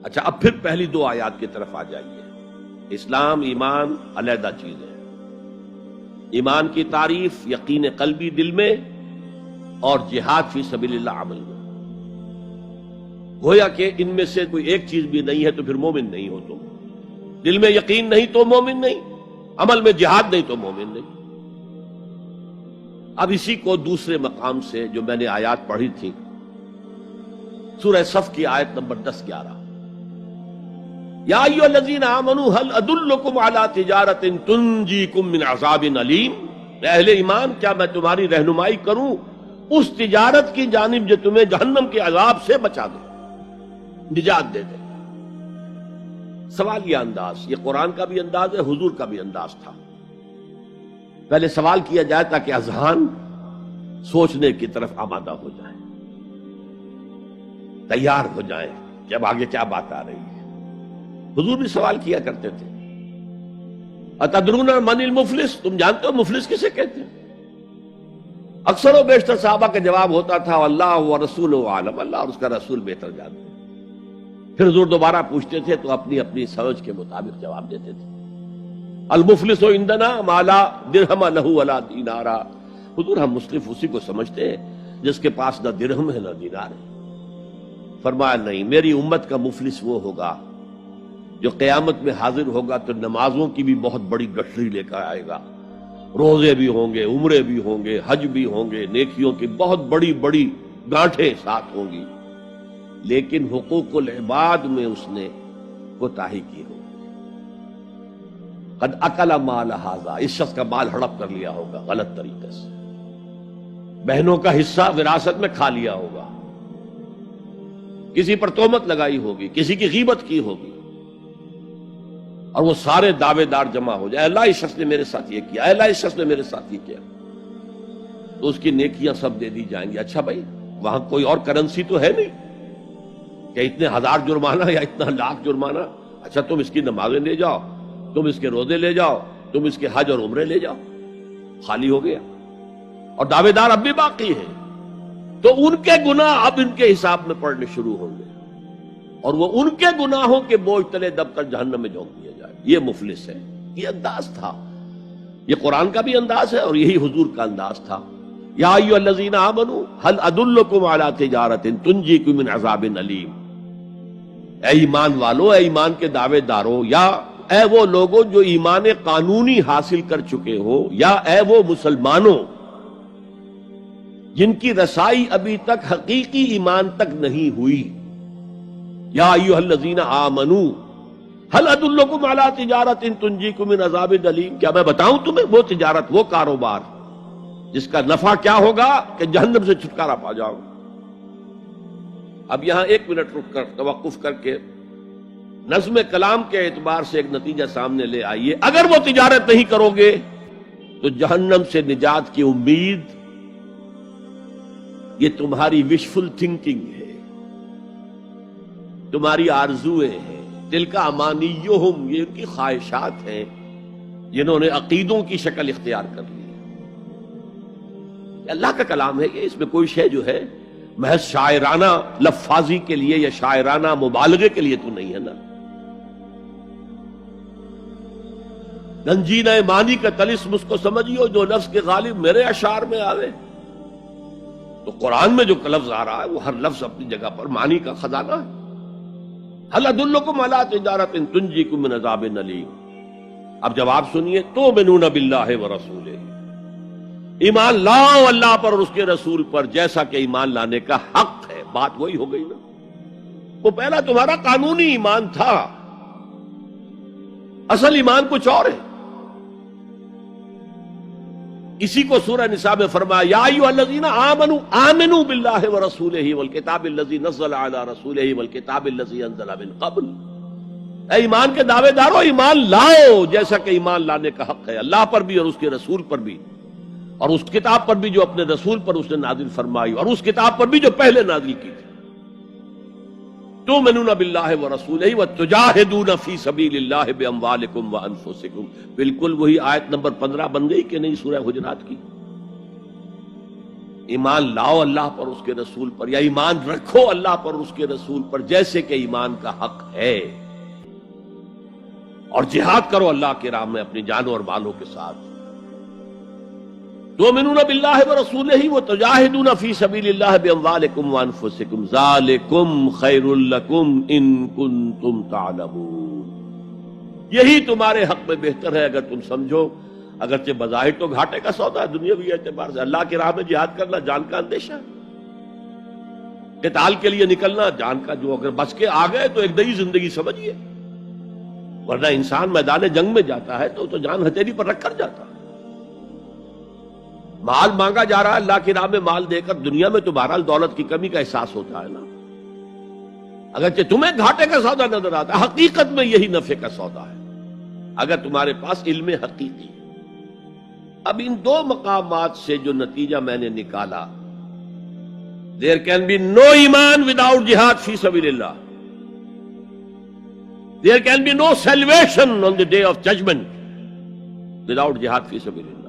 اچھا، اب پھر پہلی دو آیات کی طرف آ جائیے۔ اسلام ایمان علیحدہ چیز ہے۔ ایمان کی تعریف یقین قلبی دل میں اور جہاد فی سبیل اللہ عمل میں۔ گویا کہ ان میں سے کوئی ایک چیز بھی نہیں ہے تو پھر مومن نہیں ہو تم۔ دل میں یقین نہیں تو مومن نہیں، عمل میں جہاد نہیں تو مومن نہیں۔ اب اسی کو دوسرے مقام سے جو میں نے آیات پڑھی تھی، سورہ صف کی آیت نمبر 10-11، یا ایھا الذین آمنوا هل ادلکم علی تجارۃ تنجیکم من عذاب علیم، اے اہل ایمان کیا میں تمہاری رہنمائی کروں اس تجارت کی جانب جو تمہیں جہنم کے عذاب سے بچا دے، نجات دے دے۔ سوالیہ انداز، یہ قرآن کا بھی انداز ہے، حضور کا بھی انداز تھا۔ پہلے سوال کیا جائے تاکہ اذہان سوچنے کی طرف آمادہ ہو جائے، تیار ہو جائیں کہ اب آگے کیا بات آ رہی ہے۔ حضور بھی سوال کیا کرتے تھے، اتدرون من المفلس، تم جانتے ہو مفلس کسے کہتے ہیں؟ اکثر و بیشتر صحابہ کا جواب ہوتا تھا اللہ و رسول عالم، اللہ اور اس کا رسول بہتر جانتے ہیں۔ پھر حضور دوبارہ پوچھتے تھے تو اپنی اپنی سمجھ کے مطابق جواب دیتے تھے۔ المفلس عندنا ما لا درہم لہ ولا دینارا، حضور ہم مصرف اسی کو سمجھتے ہیں جس کے پاس نہ درہم ہے نہ دینار ہے۔ فرمایا نہیں، میری امت کا مفلس وہ ہوگا جو قیامت میں حاضر ہوگا تو نمازوں کی بھی بہت بڑی گٹھری لے کر آئے گا، روزے بھی ہوں گے، عمرے بھی ہوں گے، حج بھی ہوں گے، نیکیوں کی بہت بڑی بڑی گانٹھیں ساتھ ہوں گی، لیکن حقوق العباد میں اس نے کوتاہی کی ہوگی۔ قد اکل مال ھذا، اس شخص کا مال ہڑپ کر لیا ہوگا غلط طریقے سے، بہنوں کا حصہ وراثت میں کھا لیا ہوگا، کسی پر تہمت لگائی ہوگی، کسی کی غیبت کی ہوگی، اور وہ سارے دعوے دار جمع ہو جائے، اللہ اس شخص نے میرے ساتھ یہ کیا، اللہ اس شخص نے میرے ساتھ یہ کیا، تو اس کی نیکیاں سب دے دی جائیں گی۔ اچھا بھائی، وہاں کوئی اور کرنسی تو ہے نہیں کہ اتنے ہزار جرمانہ یا اتنا لاکھ جرمانہ، اچھا تم اس کی نمازیں لے جاؤ، تم اس کے روزے لے جاؤ، تم اس کے حج اور عمرے لے جاؤ، خالی ہو گیا، اور دعوے دار اب بھی باقی ہیں، تو ان کے گناہ اب ان کے حساب میں پڑنے شروع ہوں گے، اور وہ ان کے گناہوں کے بوجھ تلے دب کر جہنم میں جھونک دیا جائے۔ یہ مفلس ہے، یہ انداز تھا، یہ قرآن کا بھی انداز ہے اور یہی حضور کا انداز تھا۔ یا ایھا الذین آمنوا هل ادلکم علی تجارۃ تنجیکم من عذاب علیم، اے ایمان والو، اے ایمان کے دعوے دارو، یا اے وہ لوگوں جو ایمان قانونی حاصل کر چکے ہو، یا اے وہ مسلمانوں جن کی رسائی ابھی تک حقیقی ایمان تک نہیں ہوئی، یا ایھا الذین آمنوا هل ادلکم علی تجارۃ تنجیکم من عذاب علیم، کیا میں بتاؤں تمہیں وہ تجارت، وہ کاروبار جس کا نفع کیا ہوگا کہ جہنم سے چھٹکارا پا جاؤ۔ اب یہاں ایک منٹ رک کر توقف کر کے نظم کلام کے اعتبار سے ایک نتیجہ سامنے لے آئیے۔ اگر وہ تجارت نہیں کرو گے تو جہنم سے نجات کی امید یہ تمہاری وشفل تھنکنگ ہے، تمہاری آرزویں ہیں، تلک امانیہم، یہ ان کی خواہشات ہیں جنہوں نے عقیدوں کی شکل اختیار کر لی۔ اللہ کا کلام ہے، یہ اس میں کوئی شے جو ہے محض شاعرانہ لفاظی کے لیے یا شاعرانہ مبالغے کے لیے تو نہیں ہے نا۔ گنجینہ مانی کا طلسم اس کو سمجھیو جو نفس کے غالب میرے اشعار میں آوے۔ تو قرآن میں جو لفظ آ رہا ہے وہ ہر لفظ اپنی جگہ پر معنی کا خزانہ ہے۔ هل ادلکم علی تجارۃ تنجیکم من عذاب علیم۔ اب جواب سنیے، تؤمنون باللہ ورسولہ، ایمان لاؤ اللہ پر اور اس کے رسول پر جیسا کہ ایمان لانے کا حق ہے۔ بات وہی ہو گئی نا، وہ پہلا تمہارا قانونی ایمان تھا، اصل ایمان کچھ اور ہے۔ اسی کو سورہ نساء میں فرمایا، یا ایھا الذین آمنوا آمنوا باللہ ورسولہ والکتاب الذی نزل علی رسولہ والکتاب الذی انزل من قبل، اے ایمان کے دعوے دارو ایمان لاؤ جیسا کہ ایمان لانے کا حق ہے، اللہ پر بھی اور اس کے رسول پر بھی، اور اس کتاب پر بھی جو اپنے رسول پر اس نے نازل فرمائی، اور اس کتاب پر بھی جو پہلے نازل کی تھی۔ تؤمنون باللہ ورسولہ وتجاہدون فی سبیل اللہ باموالکم وانفسکم، بالکل وہی آیت نمبر 15 بن گئی کہ نہیں سورہ حجرات کی؟ ایمان لاؤ اللہ پر اس کے رسول پر، یا ایمان رکھو اللہ پر اس کے رسول پر جیسے کہ ایمان کا حق ہے، اور جہاد کرو اللہ کی راہ میں اپنی جانوں اور مالوں کے ساتھ۔ تؤمنون باللہ ورسولہ وتجاہدون فی سبیل اللہ باموالکم وانفسکم ذالکم خیر لکم ان کنتم تعلمون، یہی تمہارے حق میں بہتر ہے اگر تم سمجھو، اگرچہ بظاہر تو گھاٹے کا سودا ہے دنیاوی اعتبار سے، اللہ کی راہ میں جہاد کرنا جان کا اندیشہ ہے، قتال کے لیے نکلنا جان کا، جو اگر بچ کے آ گئے تو ایک نئی زندگی سمجھیے، ورنہ انسان میدان جنگ میں جاتا ہے تو جان ہتھیلی پر رکھ کر جاتا ہے۔ مال مانگا جا رہا ہے اللہ کی راہ میں، مال دے کر دنیا میں تو بہرحال دولت کی کمی کا احساس ہوتا ہے نا، اگرچہ تمہیں گھاٹے کا سودا نظر آتا ہے، حقیقت میں یہی نفع کا سودا ہے اگر تمہارے پاس علم حقیقی ہے۔ اب ان دو مقامات سے جو نتیجہ میں نے نکالا، there can be no ایمان without jihad فی سبیل اللہ، there can be no salvation on the day of judgment without jihad فی سبیل اللہ۔